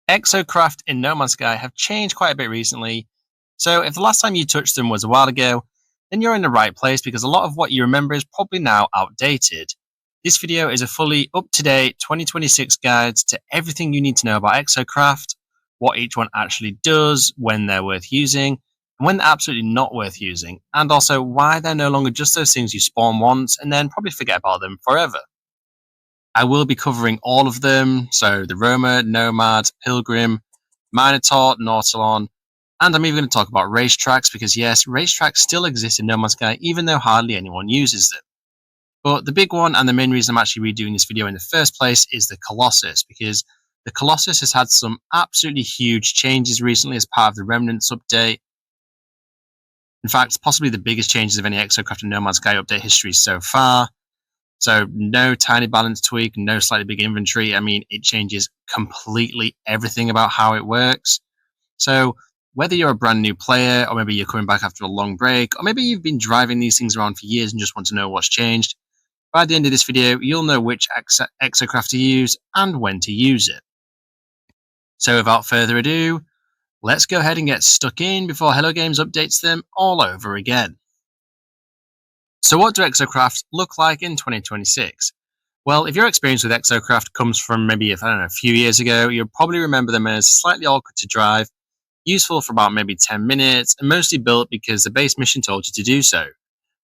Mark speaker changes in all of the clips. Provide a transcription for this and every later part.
Speaker 1: Exocraft in No Man's Sky have changed quite a bit recently, so if the last time you touched them was a while ago, then you're in the right place because a lot of what you remember is probably now outdated. This video is a fully up-to-date 2026 guide to everything you need to know about Exocraft, what each one actually does, when they're worth using, and when they're absolutely not worth using, and also why they're no longer just those things you spawn once and then probably forget about them forever. I will be covering all of them, so the Roma, Nomad, Pilgrim, Minotaur, Nautilon, and I'm even going to talk about racetracks because yes, racetracks still exist in No Man's Sky even though hardly anyone uses them. But the big one and the main reason I'm actually redoing this video in the first place is the Colossus, because the Colossus has had some absolutely huge changes recently as part of the Remnants update. In fact, possibly the biggest changes of any Exocraft and No Man's Sky update history so far. So no tiny balance tweak, no slightly big inventory. I mean, it changes completely everything about how it works. So whether you're a brand new player, or maybe you're coming back after a long break, or maybe you've been driving these things around for years and just want to know what's changed, by the end of this video, you'll know which Exocraft to use and when to use it. So without further ado, let's go ahead and get stuck in before Hello Games updates them all over again. So what do Exocraft look like in 2026? Well, if your experience with Exocraft comes from maybe, a few years ago, you'll probably remember them as slightly awkward to drive, useful for about maybe 10 minutes, and mostly built because the base mission told you to do so.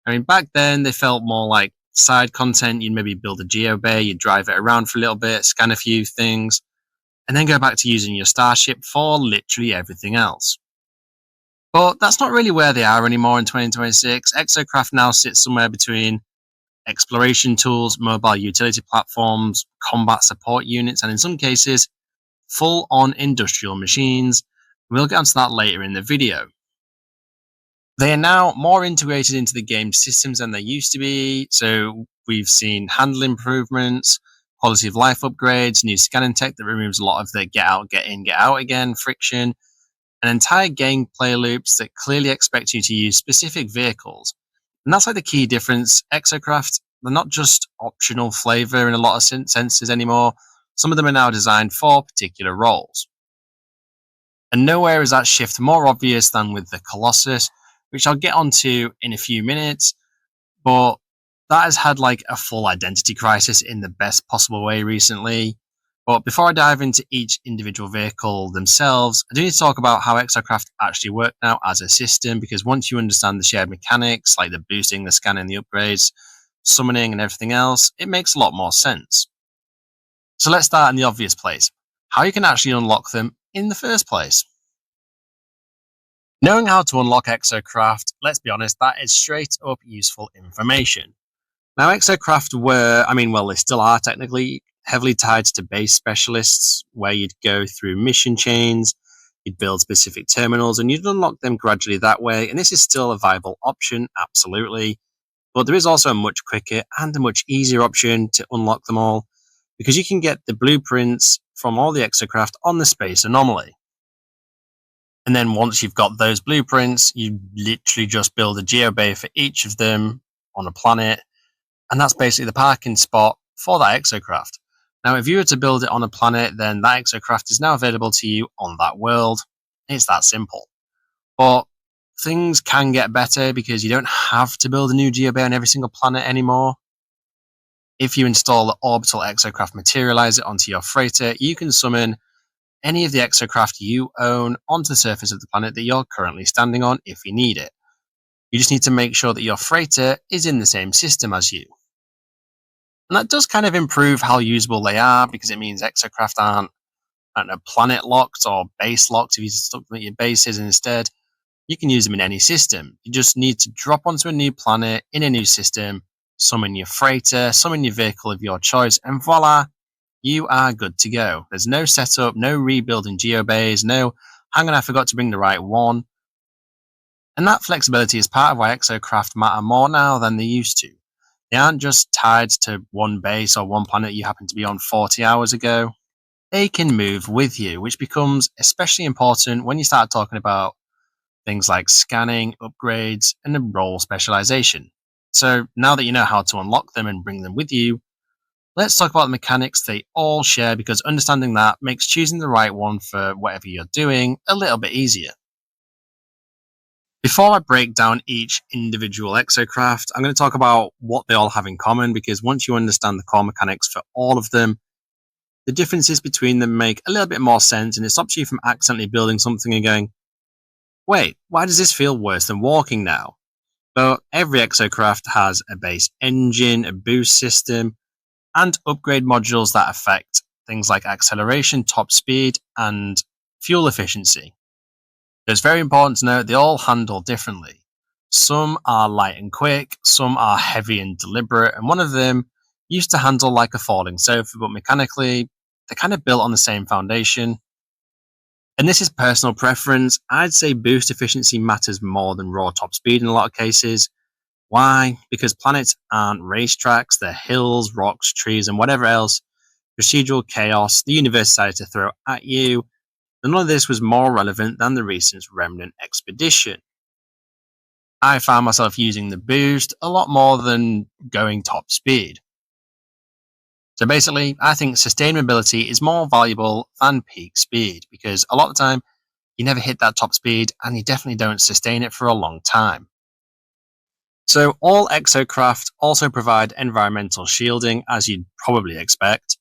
Speaker 1: I mean, back then, they felt more like side content. You'd maybe build a geo bay, you'd drive it around for a little bit, scan a few things, and then go back to using your starship for literally everything else. But that's not really where they are anymore in 2026. Exocraft now sits somewhere between exploration tools, mobile utility platforms, combat support units, and in some cases, full-on industrial machines. We'll get onto that later in the video. They are now more integrated into the game systems than they used to be, so we've seen handle improvements, quality of life upgrades, new scanning tech that removes a lot of the get out, get in, get out again friction, and entire gameplay loops that clearly expect you to use specific vehicles. And that's like the key difference. Exocraft, they're not just optional flavor in a lot of senses anymore. Some of them are now designed for particular roles. And nowhere is that shift more obvious than with the Colossus, which I'll get onto in a few minutes, but that has had like a full identity crisis in the best possible way recently. But before I dive into each individual vehicle themselves, I do need to talk about how Exocraft actually work now as a system, because once you understand the shared mechanics, like the boosting, the scanning, the upgrades, summoning, and everything else, it makes a lot more sense. So let's start in the obvious place, how you can actually unlock them in the first place. Knowing how to unlock Exocraft, let's be honest, that is straight up useful information. Now, Exocraft were, they still are technically heavily tied to base specialists, where you'd go through mission chains, you'd build specific terminals, and you'd unlock them gradually that way. And this is still a viable option, absolutely. But there is also a much quicker and a much easier option to unlock them all, because you can get the blueprints from all the Exocraft on the space anomaly. And then once you've got those blueprints, you literally just build a geobay for each of them on a planet. And that's basically the parking spot for that Exocraft. Now, if you were to build it on a planet, then that Exocraft is now available to you on that world. It's that simple. But things can get better because you don't have to build a new geobay on every single planet anymore. If you install the orbital Exocraft materializer onto your freighter, you can summon any of the Exocraft you own onto the surface of the planet that you're currently standing on if you need it. You just need to make sure that your freighter is in the same system as you. And that does kind of improve how usable they are, because it means Exocraft aren't, planet locked or base locked if you're stuck with your bases. And instead, you can use them in any system. You just need to drop onto a new planet in a new system, summon your freighter, summon your vehicle of your choice, and voila, you are good to go. There's no setup, no rebuilding geobays, no, hang on, I forgot to bring the right one. And that flexibility is part of why Exocraft matter more now than they used to. They aren't just tied to one base or one planet you happen to be on 40 hours ago. They can move with you, which becomes especially important when you start talking about things like scanning, upgrades, and the role specialization. So now that you know how to unlock them and bring them with you, Let's talk about the mechanics they all share because understanding that makes choosing the right one for whatever you're doing a little bit easier. Before I break down each individual exocraft, I'm going to talk about what they all have in common because once you understand the core mechanics for all of them, the differences between them make a little bit more sense and it stops you from accidentally building something and going, wait, why does this feel worse than walking now? So every exocraft has a base engine, a boost system, and upgrade modules that affect things like acceleration, top speed, and fuel efficiency. It's very important to note they all handle differently. Some are light and quick, some are heavy and deliberate, and one of them used to handle like a falling sofa, but mechanically, they're kind of built on the same foundation. And this is personal preference. I'd say boost efficiency matters more than raw top speed in a lot of cases. Why? Because planets aren't racetracks, they're hills, rocks, trees, and whatever else procedural chaos the universe decided to throw at you. And none of this was more relevant than the recent Remnant expedition. I found myself using the boost a lot more than going top speed. So basically, I think sustainability is more valuable than peak speed because a lot of the time you never hit that top speed and you definitely don't sustain it for a long time. So all exocraft also provide environmental shielding as you'd probably expect.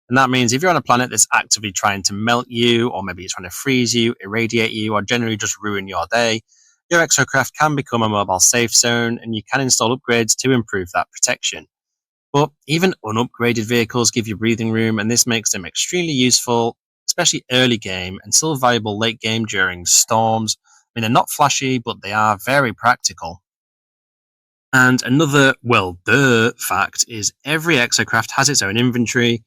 Speaker 1: And that means if you're on a planet that's actively trying to melt you, or maybe it's trying to freeze you, irradiate you, or generally just ruin your day, your exocraft can become a mobile safe zone and you can install upgrades to improve that protection. But even unupgraded vehicles give you breathing room, and this makes them extremely useful, especially early game and still valuable late game during storms. I mean, they're not flashy, but they are very practical. And another, well, the fact is every exocraft has its own inventory.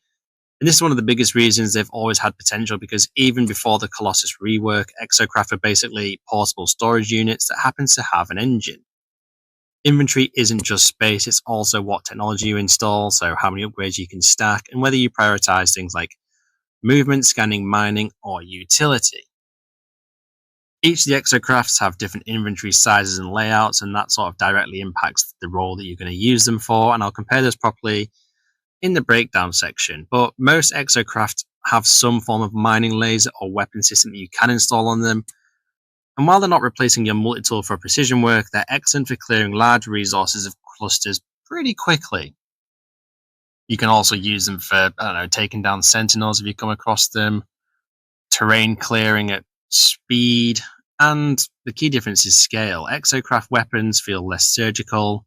Speaker 1: And this is one of the biggest reasons they've always had potential because even before the Colossus rework, Exocraft are basically portable storage units that happen to have an engine. Inventory isn't just space, it's also what technology you install, so how many upgrades you can stack, and whether you prioritize things like movement, scanning, mining, or utility. Each of the exocrafts have different inventory sizes and layouts, and that sort of directly impacts the role that you're going to use them for, and I'll compare those properly in the breakdown section, but most exocraft have some form of mining laser or weapon system that you can install on them. And while they're not replacing your multi-tool for precision work, they're excellent for clearing large resources of clusters pretty quickly. You can also use them for, I don't know, taking down sentinels if you come across them, terrain clearing at speed, and the key difference is scale. Exocraft weapons feel less surgical,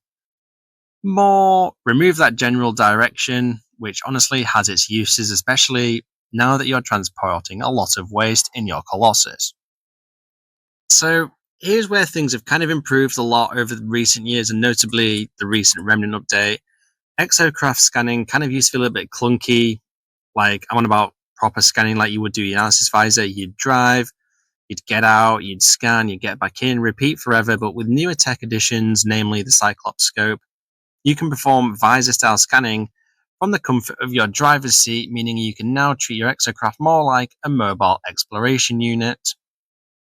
Speaker 1: more remove that general direction, which honestly has its uses, especially now that you're transporting a lot of waste in your Colossus. So here's where things have kind of improved a lot over the recent years, and notably the recent Remnant update. Exocraft scanning kind of used to feel a bit clunky. Like I'm on about proper scanning like you would do your analysis visor. You'd drive, you'd get out, you'd scan, you'd get back in, repeat forever. But with newer tech additions, namely the Cyclops scope, you can perform visor-style scanning from the comfort of your driver's seat, meaning you can now treat your exocraft more like a mobile exploration unit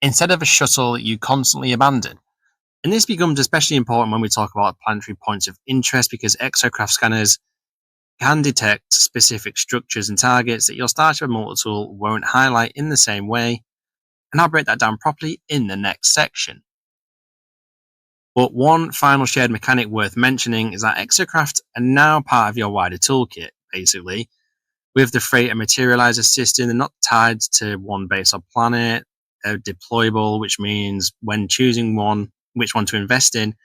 Speaker 1: instead of a shuttle that you constantly abandon. And this becomes especially important when we talk about planetary points of interest because exocraft scanners can detect specific structures and targets that your starship multi-tool won't highlight in the same way. And I'll break that down properly in the next section. But one final shared mechanic worth mentioning is that exocraft are now part of your wider toolkit, basically. With the freighter materializer system, they're not tied to one base or planet. They're deployable, which means when choosing which one to invest in,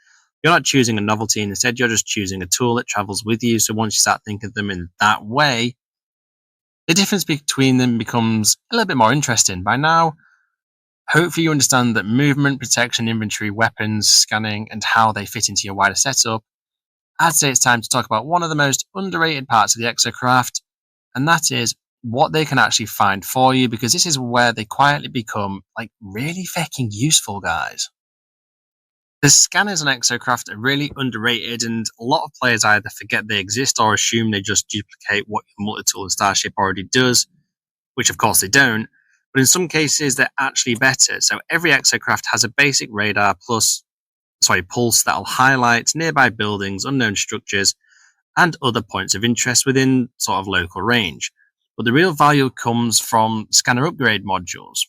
Speaker 1: you're not choosing a novelty. Instead, you're just choosing a tool that travels with you. So once you start thinking of them in that way, the difference between them becomes a little bit more interesting. By now, hopefully you understand that movement, protection, inventory, weapons, scanning, and how they fit into your wider setup. I'd say it's time to talk about one of the most underrated parts of the exocraft, and that is what they can actually find for you, because this is where they quietly become like really fucking useful, guys. The scanners on exocraft are really underrated, and a lot of players either forget they exist or assume they just duplicate what your multi-tool and starship already does, which of course they don't. But in some cases, they're actually better. So every exocraft has a basic radar pulse that'll highlight nearby buildings, unknown structures, and other points of interest within sort of local range. But the real value comes from scanner upgrade modules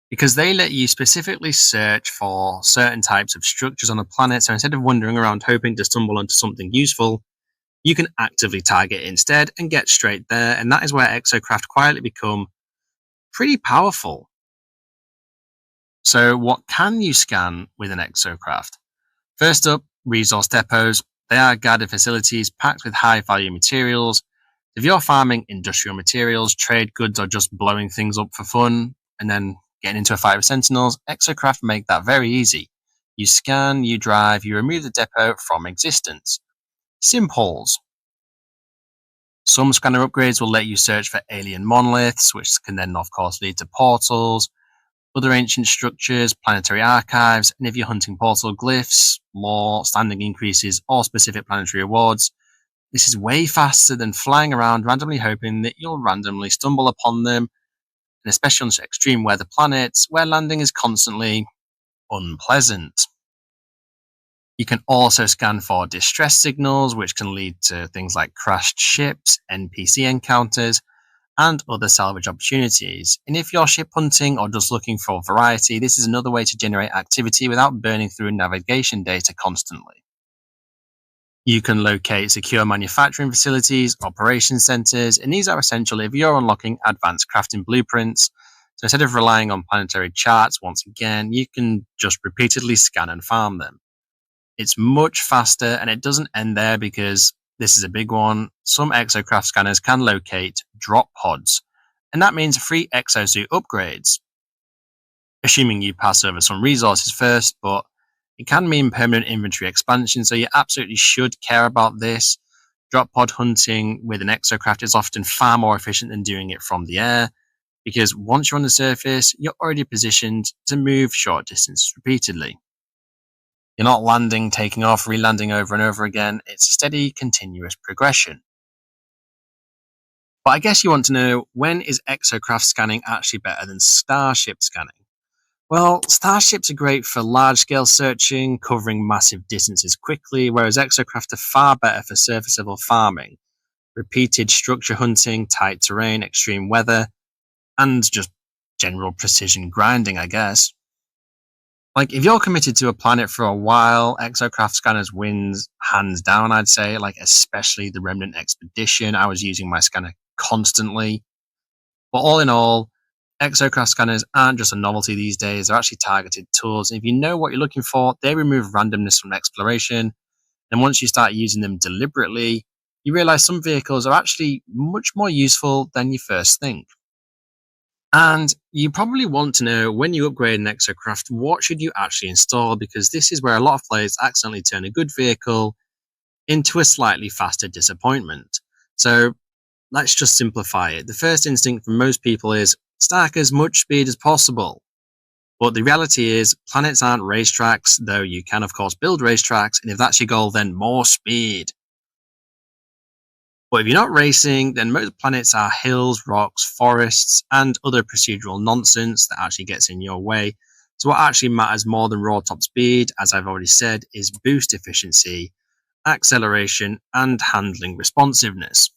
Speaker 1: because they let you specifically search for certain types of structures on a planet. So instead of wandering around hoping to stumble onto something useful, you can actively target it instead and get straight there. And that is where Exocraft quietly become pretty powerful. So, what can you scan with an Exocraft? First up, resource depots. They are guarded facilities packed with high value materials. If you're farming industrial materials, trade goods, or just blowing things up for fun, and then getting into a fight with sentinels, Exocraft make that very easy. You scan, you drive, you remove the depot from existence. Simples. Some scanner upgrades will let you search for alien monoliths, which can then, of course, lead to portals, other ancient structures, planetary archives, and if you're hunting portal glyphs, lore, standing increases, or specific planetary rewards, this is way faster than flying around randomly hoping that you'll randomly stumble upon them, and especially on extreme weather planets where landing is constantly unpleasant. You can also scan for distress signals, which can lead to things like crashed ships, NPC encounters, and other salvage opportunities. And if you're ship hunting or just looking for variety, this is another way to generate activity without burning through navigation data constantly. You can locate secure manufacturing facilities, operation centers, and these are essential if you're unlocking advanced crafting blueprints. So instead of relying on planetary charts once again, you can just repeatedly scan and farm them. It's much faster and it doesn't end there because this is a big one. Some Exocraft scanners can locate drop pods, and that means free exosuit upgrades. Assuming you pass over some resources first, but it can mean permanent inventory expansion, so you absolutely should care about this. Drop pod hunting with an Exocraft is often far more efficient than doing it from the air, because once you're on the surface, you're already positioned to move short distances repeatedly. You're not landing, taking off, re-landing over and over again. It's a steady, continuous progression. But I guess you want to know, when is Exocraft scanning actually better than Starship scanning? Well, starships are great for large-scale searching, covering massive distances quickly, whereas Exocraft are far better for surface-level farming, repeated structure hunting, tight terrain, extreme weather, and just general precision grinding, I guess. Like, if you're committed to a planet for a while, Exocraft scanners wins hands down, I'd say. Like, especially the Remnant expedition. I was using my scanner constantly. But all in all, Exocraft scanners aren't just a novelty these days, they're actually targeted tools. And if you know what you're looking for, they remove randomness from exploration. And once you start using them deliberately, you realize some vehicles are actually much more useful than you first think. And you probably want to know, when you upgrade an Exocraft, what should you actually install? Because this is where a lot of players accidentally turn a good vehicle into a slightly faster disappointment. So let's just simplify it. The first instinct for most people is stack as much speed as possible. But the reality is, planets aren't racetracks, though you can, of course, build racetracks, and if that's your goal, then more speed. But if you're not racing, then most planets are hills, rocks, forests, and other procedural nonsense that actually gets in your way. So what actually matters more than raw top speed, as I've already said, is boost efficiency, acceleration, and handling responsiveness.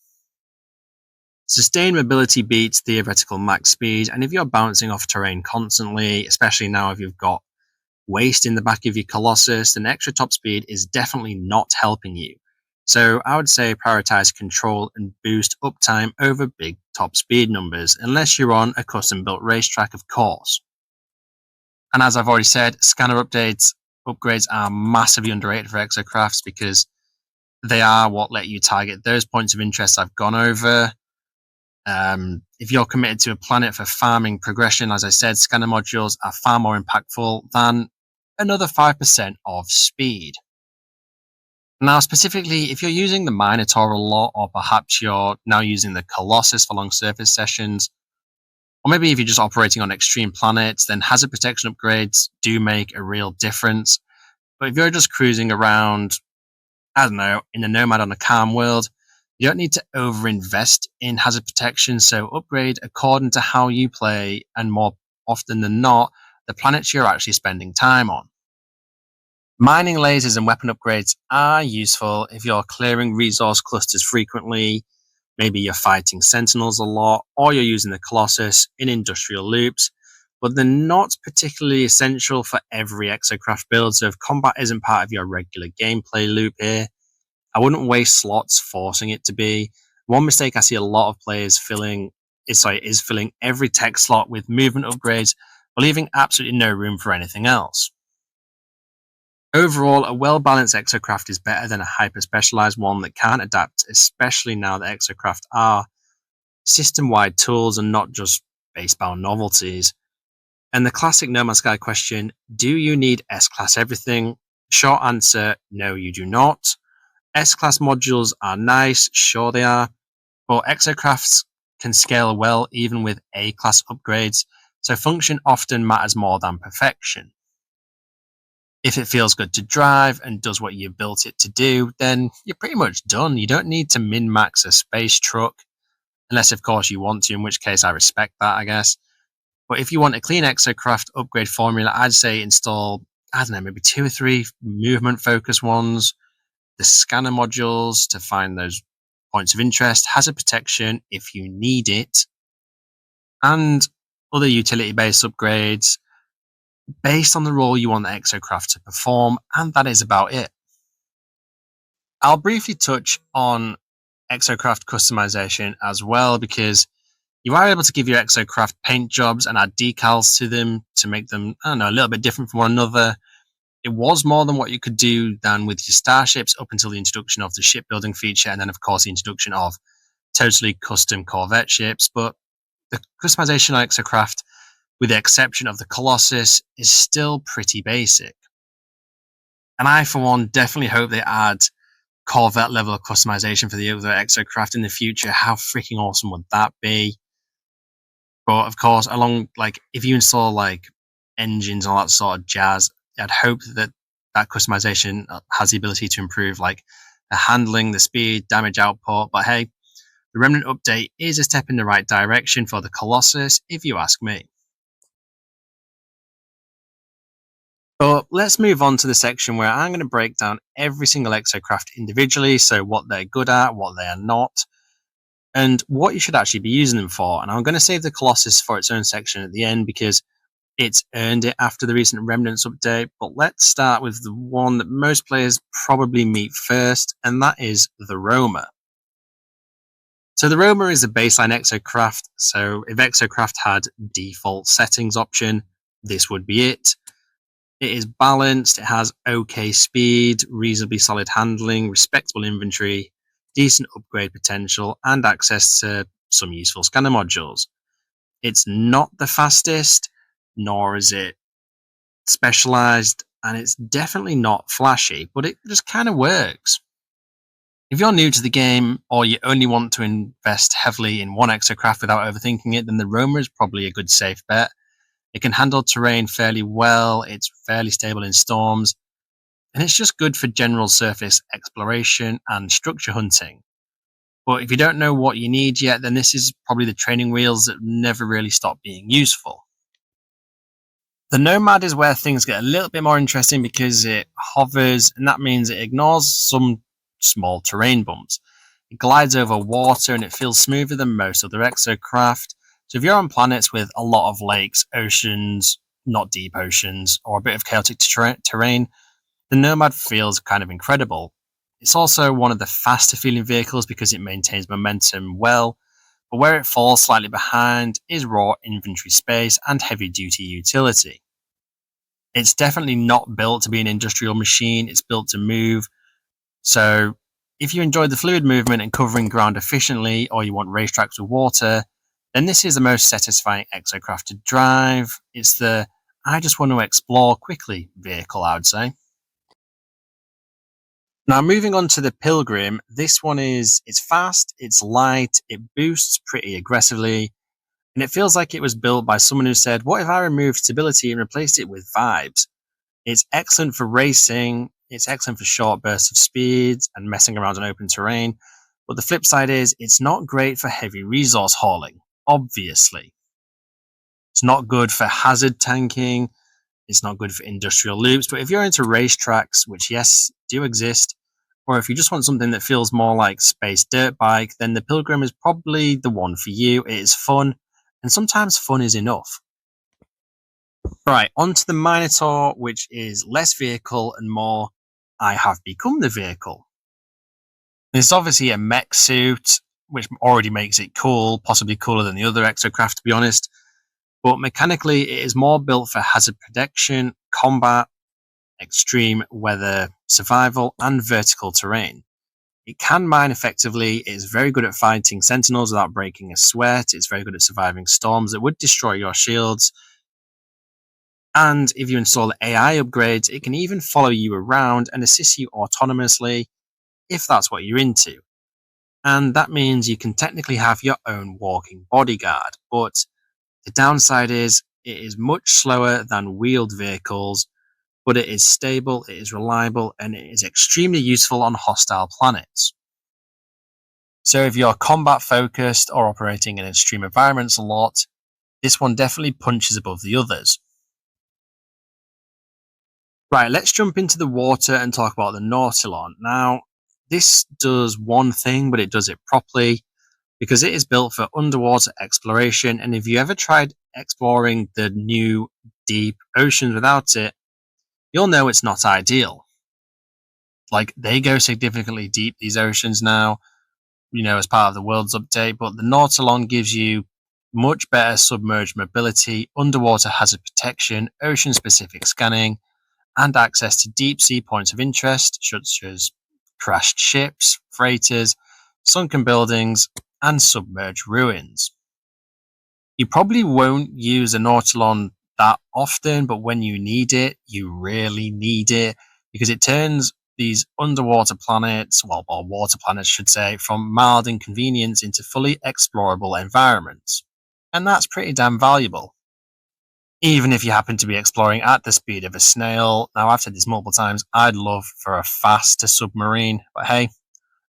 Speaker 1: Sustained mobility beats theoretical max speed, and if you're bouncing off terrain constantly, especially now if you've got waste in the back of your Colossus, then extra top speed is definitely not helping you. So I would say prioritize control and boost uptime over big top speed numbers, unless you're on a custom built racetrack, of course. And as I've already said, scanner upgrades are massively underrated for Exocrafts because they are what let you target those points of interest I've gone over. If you're committed to a planet for farming progression, as I said, scanner modules are far more impactful than another 5% of speed. Now, specifically, if you're using the Minotaur a lot, or perhaps you're now using the Colossus for long surface sessions, or maybe if you're just operating on extreme planets, then hazard protection upgrades do make a real difference. But if you're just cruising around, I don't know, in a nomad on a calm world, you don't need to overinvest in hazard protection, so upgrade according to how you play, and more often than not, the planets you're actually spending time on. Mining lasers and weapon upgrades are useful if you're clearing resource clusters frequently. Maybe you're fighting sentinels a lot, or you're using the Colossus in industrial loops, but they're not particularly essential for every Exocraft build. So if combat isn't part of your regular gameplay loop here, I wouldn't waste slots forcing it to be. One mistake I see a lot of players is filling every tech slot with movement upgrades, leaving absolutely no room for anything else. Overall, a well-balanced Exocraft is better than a hyper-specialized one that can't adapt, especially now that Exocraft are system-wide tools and not just base-bound novelties. And the classic No Man's Sky question, do you need S-Class everything? Short answer, no you do not. S-Class modules are nice, sure they are, but Exocrafts can scale well even with A-Class upgrades, so function often matters more than perfection. If it feels good to drive and does what you built it to do, then you're pretty much done. You don't need to min-max a space truck, unless of course you want to, in which case I respect that, I guess. But if you want a clean Exocraft upgrade formula, I'd say install, I don't know, maybe 2 or 3 movement focus ones, the scanner modules to find those points of interest, hazard protection if you need it, and other utility based upgrades based on the role you want the Exocraft to perform, and that is about it. I'll briefly touch on Exocraft customization as well, because you are able to give your Exocraft paint jobs and add decals to them to make them, I don't know, a little bit different from one another. It was more than what you could do than with your starships up until the introduction of the shipbuilding feature, and then of course the introduction of totally custom Corvette ships. But the customization on Exocraft, with the exception of the Colossus, is still pretty basic. And I, for one, definitely hope they add Corvette level of customization for the other Exocraft in the future. How freaking awesome would that be? But of course, if you install like engines and all that sort of jazz, I'd hope that that customization has the ability to improve like the handling, the speed, damage output. But hey, the Remnant update is a step in the right direction for the Colossus, if you ask me. But let's move on to the section where I'm going to break down every single Exocraft individually, so what they're good at, what they are not, and what you should actually be using them for. And I'm going to save the Colossus for its own section at the end because it's earned it after the recent Remnants update. But let's start with the one that most players probably meet first, and that is the Roamer. So the Roamer is a baseline Exocraft, so if Exocraft had default settings option, this would be it. It is balanced, it has okay speed, reasonably solid handling, respectable inventory, decent upgrade potential, and access to some useful scanner modules. It's not the fastest, nor is it specialized, and it's definitely not flashy, but it just kind of works. If you're new to the game, or you only want to invest heavily in one Exocraft without overthinking it, then the Roamer is probably a good safe bet. It can handle terrain fairly well, it's fairly stable in storms, and it's just good for general surface exploration and structure hunting. But if you don't know what you need yet, then this is probably the training wheels that never really stop being useful. The Nomad is where things get a little bit more interesting because it hovers, and that means it ignores some small terrain bumps. It glides over water and it feels smoother than most other Exocraft. So if you're on planets with a lot of lakes, oceans, not deep oceans, or a bit of chaotic terrain, the Nomad feels kind of incredible. It's also one of the faster feeling vehicles because it maintains momentum well, but where it falls slightly behind is raw inventory space and heavy duty utility. It's definitely not built to be an industrial machine, it's built to move. So if you enjoy the fluid movement and covering ground efficiently, or you want racetracks with water, then this is the most satisfying Exocraft to drive. It's the I just want to explore quickly vehicle, I would say. Now moving on to the Pilgrim, this one it's fast, it's light, it boosts pretty aggressively, and it feels like it was built by someone who said, what if I removed stability and replaced it with vibes? It's excellent for racing, it's excellent for short bursts of speed and messing around on open terrain, but the flip side is it's not great for heavy resource hauling, obviously. It's not good for hazard tanking, It's not good for industrial loops, but if you're into racetracks, which yes, do exist, or if you just want something that feels more like space dirt bike, then the Pilgrim is probably the one for you. It is fun, and sometimes fun is enough. Right, onto the Minotaur, which is less vehicle and more I have become the vehicle. It's obviously a mech suit, which already makes it cool, possibly cooler than the other Exocraft, to be honest. But mechanically, it is more built for hazard protection, combat, extreme weather, survival, and vertical terrain. It can mine effectively, it is very good at fighting sentinels without breaking a sweat, it's very good at surviving storms that would destroy your shields, and if you install AI upgrades, it can even follow you around and assist you autonomously if that's what you're into. And that means you can technically have your own walking bodyguard, but the downside is it is much slower than wheeled vehicles, but it is stable, it is reliable, and it is extremely useful on hostile planets. So if you're combat focused or operating in extreme environments a lot, this one definitely punches above the others. Right, let's jump into the water and talk about the Nautilon. Now, this does one thing, but it does it properly because it is built for underwater exploration. And if you ever tried exploring the new deep oceans without it, you'll know it's not ideal. Like, they go significantly deep, these oceans now, as part of the world's update, but the Nautilon gives you much better submerged mobility, underwater hazard protection, ocean specific scanning, and access to deep sea points of interest, such as crashed ships, freighters, sunken buildings, and submerged ruins. You probably won't use a Nautilon that often, but when you need it, you really need it because it turns these underwater planets, or water planets, should say, from mild inconvenience into fully explorable environments. And that's pretty damn valuable. Even if you happen to be exploring at the speed of a snail. Now, I've said this multiple times, I'd love for a faster submarine, but hey,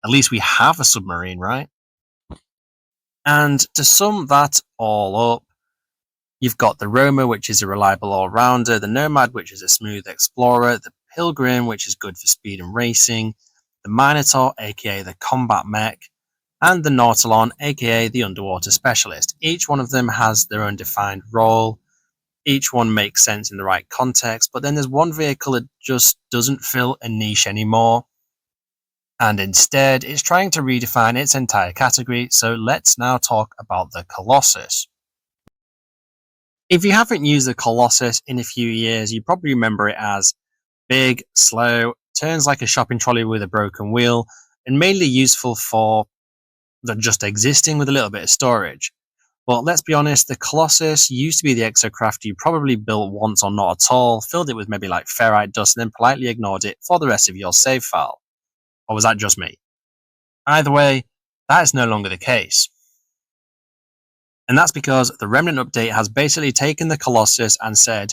Speaker 1: at least we have a submarine, right? And to sum that all up, you've got the Roamer, which is a reliable all-rounder, the Nomad, which is a smooth explorer, the Pilgrim, which is good for speed and racing, the Minotaur, aka the combat mech, and the Nautilon, aka the underwater specialist. Each one of them has their own defined role. Each one makes sense in the right context, but then there's one vehicle that just doesn't fill a niche anymore, and instead it's trying to redefine its entire category. So let's now talk about the Colossus. If you haven't used the Colossus in a few years, you probably remember it as big, slow, turns like a shopping trolley with a broken wheel, and mainly useful for just existing with a little bit of storage. But let's be honest, the Colossus used to be the Exocraft you probably built once or not at all, filled it with maybe like ferrite dust, and then politely ignored it for the rest of your save file. Or was that just me? Either way, that is no longer the case. And that's because the Remnant update has basically taken the Colossus and said,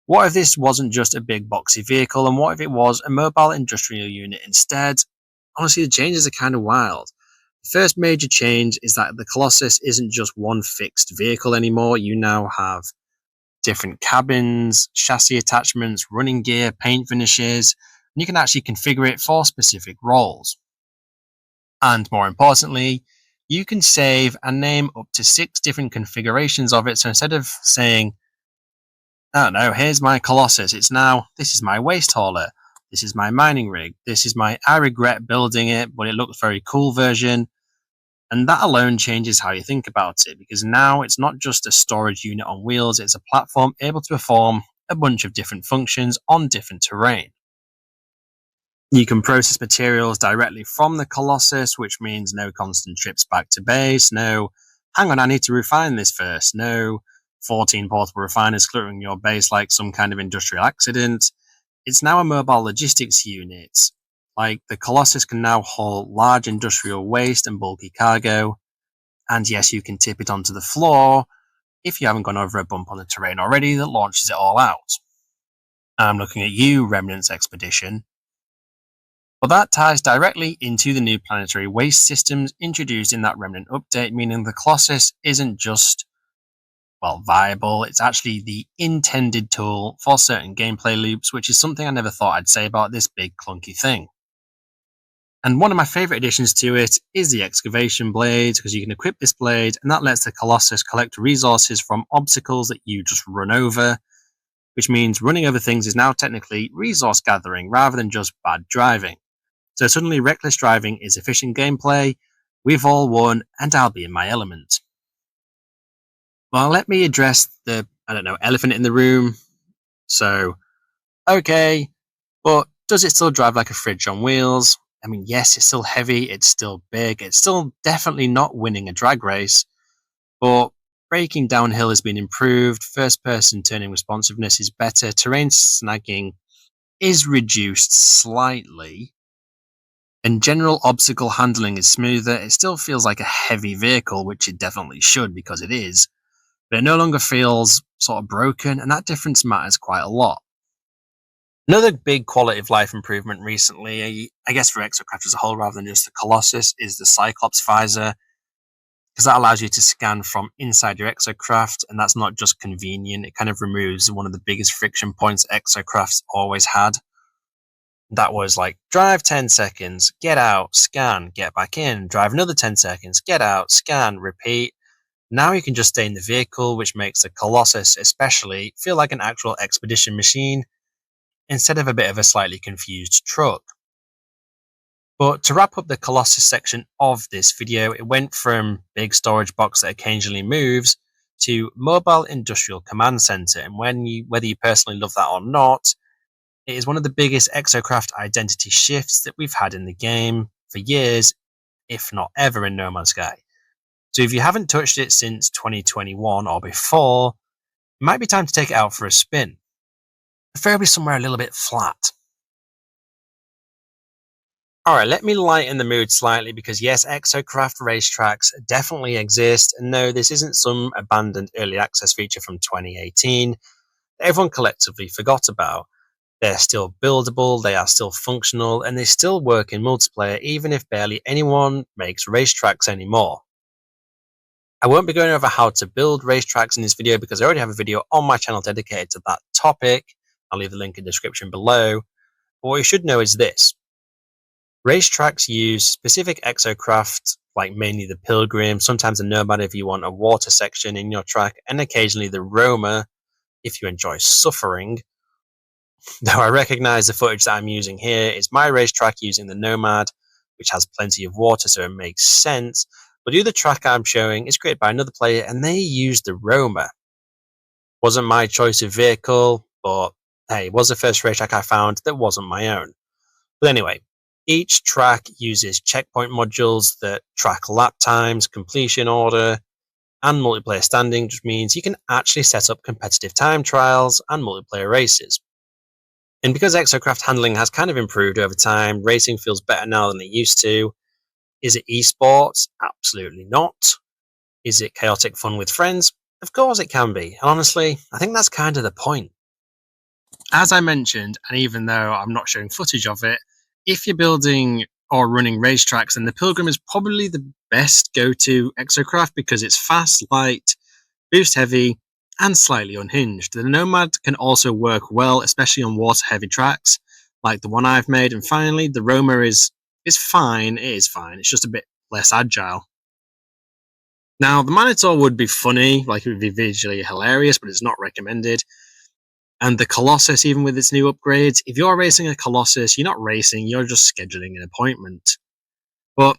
Speaker 1: what if this wasn't just a big boxy vehicle, and what if it was a mobile industrial unit instead? Honestly, the changes are kind of wild. The first major change is that the Colossus isn't just one fixed vehicle anymore. You now have different cabins, chassis attachments, running gear, paint finishes, and you can actually configure it for specific roles. And more importantly, you can save and name up to 6 different configurations of it. So instead of saying, I don't know, here's my Colossus, it's now, this is my waste hauler, this is my mining rig, this is my I regret building it, but it looks very cool version. And that alone changes how you think about it, because now it's not just a storage unit on wheels, it's a platform able to perform a bunch of different functions on different terrain. You can process materials directly from the Colossus, which means no constant trips back to base, no, hang on, I need to refine this first, no 14 portable refiners cluttering your base like some kind of industrial accident. It's now a mobile logistics unit. Like, the Colossus can now haul large industrial waste and bulky cargo, and yes, you can tip it onto the floor if you haven't gone over a bump on the terrain already that launches it all out. I'm looking at you, Remnant's expedition. But that ties directly into the new planetary waste systems introduced in that Remnant update, meaning the Colossus isn't just well, viable. It's actually the intended tool for certain gameplay loops, which is something I never thought I'd say about this big clunky thing. And one of my favourite additions to it is the excavation blade, because you can equip this blade and that lets the Colossus collect resources from obstacles that you just run over, which means running over things is now technically resource gathering rather than just bad driving. So suddenly reckless driving is efficient gameplay, we've all won, and I'll be in my element. Well, let me address the, elephant in the room. So, okay, but does it still drive like a fridge on wheels? I mean, yes, it's still heavy, it's still big, it's still definitely not winning a drag race, but braking downhill has been improved, first person turning responsiveness is better, terrain snagging is reduced slightly, and general obstacle handling is smoother. It still feels like a heavy vehicle, which it definitely should because it is, but it no longer feels sort of broken, and that difference matters quite a lot. Another big quality of life improvement recently, I guess for Exocraft as a whole rather than just the Colossus, is the Cyclops visor, because that allows you to scan from inside your Exocraft, and that's not just convenient, it kind of removes one of the biggest friction points Exocraft's always had. That was like, drive 10 seconds, get out, scan, get back in, drive another 10 seconds, get out, scan, repeat. Now you can just stay in the vehicle, which makes the Colossus especially feel like an actual expedition machine, instead of a bit of a slightly confused truck. But to wrap up the Colossus section of this video, it went from big storage box that occasionally moves to mobile industrial command center, and whether you personally love that or not, it is one of the biggest Exocraft identity shifts that we've had in the game for years, if not ever, in No Man's Sky. So if you haven't touched it since 2021 or before, it might be time to take it out for a spin, preferably somewhere a little bit flat. Alright, let me lighten the mood slightly because yes, Exocraft racetracks definitely exist, and no, this isn't some abandoned early access feature from 2018 that everyone collectively forgot about. They're still buildable, they are still functional, and they still work in multiplayer even if barely anyone makes racetracks anymore. I won't be going over how to build racetracks in this video because I already have a video on my channel dedicated to that topic. I'll leave the link in the description below. But what you should know is this. Racetracks use specific Exocraft, like mainly the Pilgrim, sometimes the Nomad if you want a water section in your track, and occasionally the Roamer if you enjoy suffering. Though I recognise the footage that I'm using here is my racetrack using the Nomad, which has plenty of water, so it makes sense. But the other track I'm showing is created by another player, and they used the Roamer. Wasn't my choice of vehicle, but hey, it was the first racetrack I found that wasn't my own. But anyway, each track uses checkpoint modules that track lap times, completion order, and multiplayer standing, which means you can actually set up competitive time trials and multiplayer races. And because Exocraft handling has kind of improved over time, racing feels better now than it used to. Is it esports? Absolutely not. Is it chaotic fun with friends? Of course it can be. And honestly, I think that's kind of the point. As I mentioned, and even though I'm not showing footage of it, if you're building or running racetracks, then the Pilgrim is probably the best go-to Exocraft because it's fast, light, boost heavy, and slightly unhinged. The Nomad can also work well, especially on water-heavy tracks, like the one I've made. And finally, the Roamer is fine. It is fine. It's just a bit less agile. Now, the Minotaur would be funny, like it would be visually hilarious, but it's not recommended. And the Colossus, even with its new upgrades, if you're racing a Colossus, you're not racing, you're just scheduling an appointment. But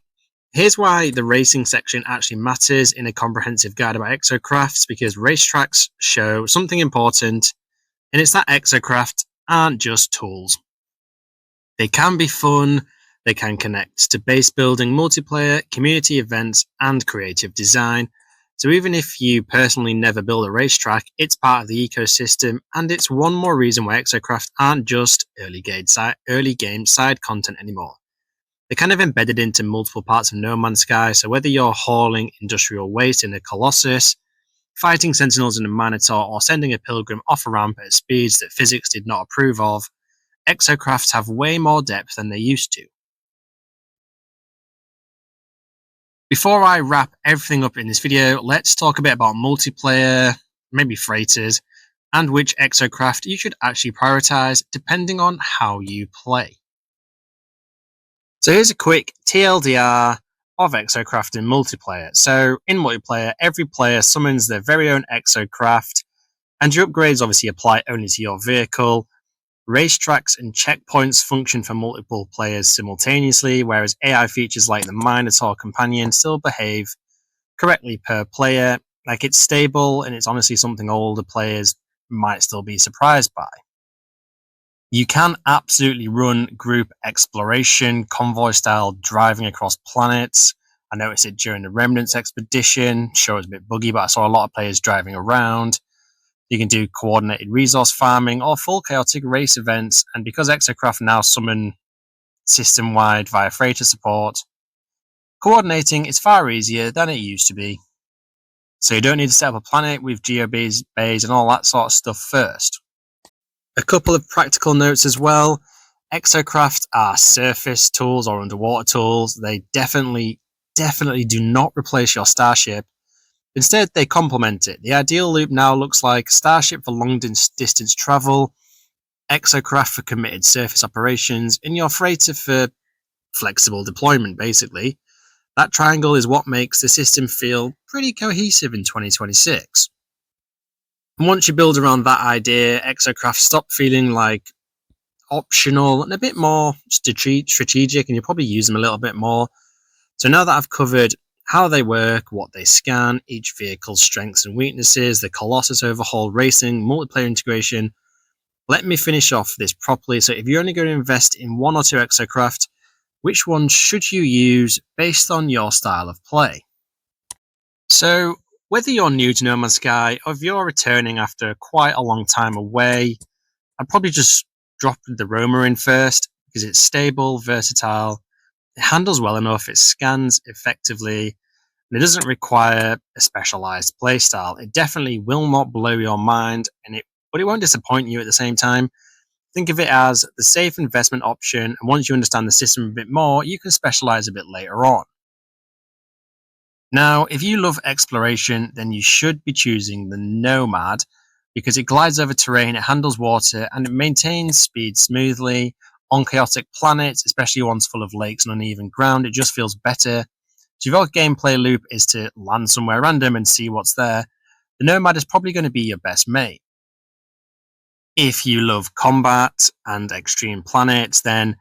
Speaker 1: here's why the racing section actually matters in a comprehensive guide about Exocrafts, because racetracks show something important, and it's that Exocraft aren't just tools. They can be fun, they can connect to base building, multiplayer, community events, and creative design. So even if you personally never build a racetrack, it's part of the ecosystem, and it's one more reason why Exocraft aren't just early game side content anymore. They're kind of embedded into multiple parts of No Man's Sky, so whether you're hauling industrial waste in a Colossus, fighting sentinels in a Minotaur, or sending a Pilgrim off a ramp at speeds that physics did not approve of, Exocrafts have way more depth than they used to. Before I wrap everything up in this video, let's talk a bit about multiplayer, maybe freighters, and which exocraft you should actually prioritize depending on how you play. So here's a quick TLDR of Exocraft in multiplayer. So in multiplayer, every player summons their very own Exocraft, and your upgrades obviously apply only to your vehicle. Racetracks and checkpoints function for multiple players simultaneously, whereas AI features like the Minotaur Companion still behave correctly per player. Like, it's stable, and it's honestly something older players might still be surprised by. You can absolutely run group exploration, convoy style driving across planets. I noticed it during the Remnant expedition. Sure, it was a bit buggy, but I saw a lot of players driving around. You can do coordinated resource farming or full chaotic race events, and because Exocraft now summon system-wide via freighter support, coordinating is far easier than it used to be. So you don't need to set up a planet with geobays and all that sort of stuff first. A couple of practical notes as well. Exocraft are surface tools or underwater tools. They definitely do not replace your starship. Instead, they complement it. The ideal loop now looks like starship for long distance travel, Exocraft for committed surface operations, and your freighter for flexible deployment, basically. That triangle is what makes the system feel pretty cohesive in 2026. And once you build around that idea, Exocraft stop feeling like optional and a bit more strategic, and you probably use them a little bit more. So now that I've covered how they work, what they scan, each vehicle's strengths and weaknesses, the Colossus overhaul, racing, multiplayer integration, let me finish off this properly. So if you're only going to invest in one or two Exocraft, which one should you use based on your style of play? So whether you're new to No Man's Sky or if you're returning after quite a long time away, I'd probably just drop the Roma in first because it's stable, versatile, it handles well enough, it scans effectively, and it doesn't require a specialized playstyle. It definitely will not blow your mind, but it won't disappoint you at the same time. Think of it as the safe investment option, and once you understand the system a bit more, you can specialize a bit later on. Now, if you love exploration, then you should be choosing the Nomad because it glides over terrain, it handles water, and it maintains speed smoothly. On chaotic planets, especially ones full of lakes and uneven ground, it just feels better. So if your gameplay loop is to land somewhere random and see what's there, the Nomad is probably going to be your best mate. If you love combat and extreme planets, then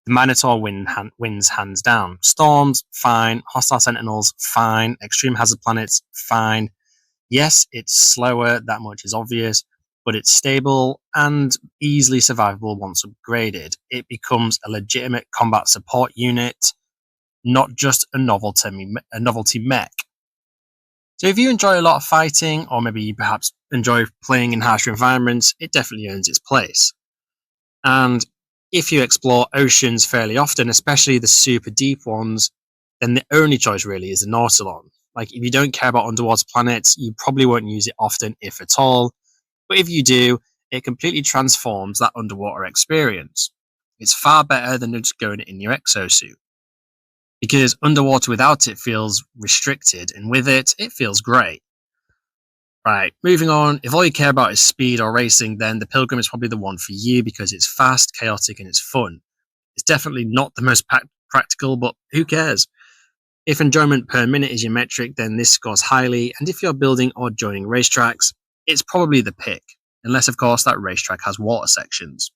Speaker 1: the Minotaur wins hands down. Storms, fine. Hostile Sentinels, fine. Extreme hazard planets, fine. Yes, it's slower, that much is obvious, but it's stable and easily survivable once upgraded. It becomes a legitimate combat support unit, not just a novelty mech. So if you enjoy a lot of fighting, or maybe you perhaps enjoy playing in harsher environments, it definitely earns its place. And if you explore oceans fairly often, especially the super deep ones, then the only choice really is the Nautilon. Like, if you don't care about underwater planets, you probably won't use it often, if at all. But if you do, it completely transforms that underwater experience. It's far better than just going in your exosuit. Because underwater without it feels restricted, and with it, it feels great. Right, moving on. If all you care about is speed or racing, then the Pilgrim is probably the one for you because it's fast, chaotic, and it's fun. It's definitely not the most practical, but who cares? If enjoyment per minute is your metric, then this scores highly, and if you're building or joining racetracks, it's probably the pick, unless of course that racetrack has water sections.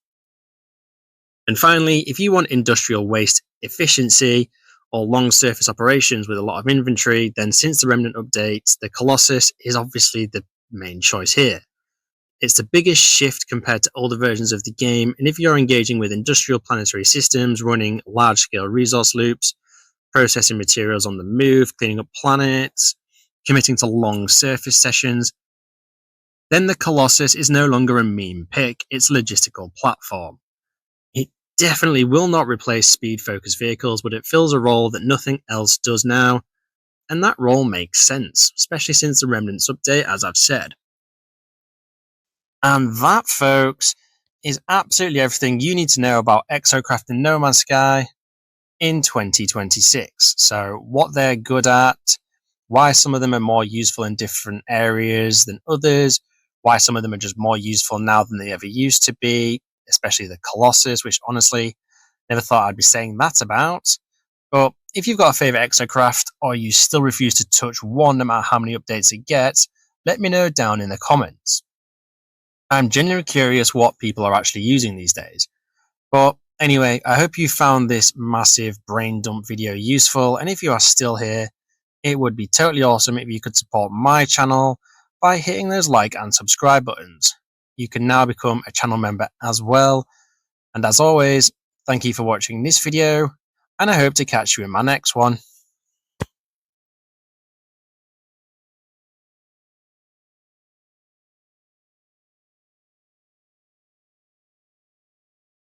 Speaker 1: And finally, if you want industrial waste efficiency or long surface operations with a lot of inventory, then since the Remnant update, the Colossus is obviously the main choice here. It's the biggest shift compared to older versions of the game, and if you're engaging with industrial planetary systems, running large-scale resource loops, processing materials on the move, cleaning up planets, committing to long surface sessions, then the Colossus is no longer a meme pick, it's a logistical platform. It definitely will not replace speed-focused vehicles, but it fills a role that nothing else does now, and that role makes sense, especially since the Remnants update, as I've said. And that, folks, is absolutely everything you need to know about Exocraft and No Man's Sky in 2026. So what they're good at, why some of them are more useful in different areas than others, why some of them are just more useful now than they ever used to be, especially the Colossus, which honestly, never thought I'd be saying that about. But if you've got a favourite Exocraft, or you still refuse to touch one no matter how many updates it gets, let me know down in the comments. I'm genuinely curious what people are actually using these days. But anyway, I hope you found this massive brain dump video useful, and if you are still here, it would be totally awesome if you could support my channel by hitting those like and subscribe buttons. You can now become a channel member as well, and as always, thank you for watching this video, and I hope to catch you in my next one.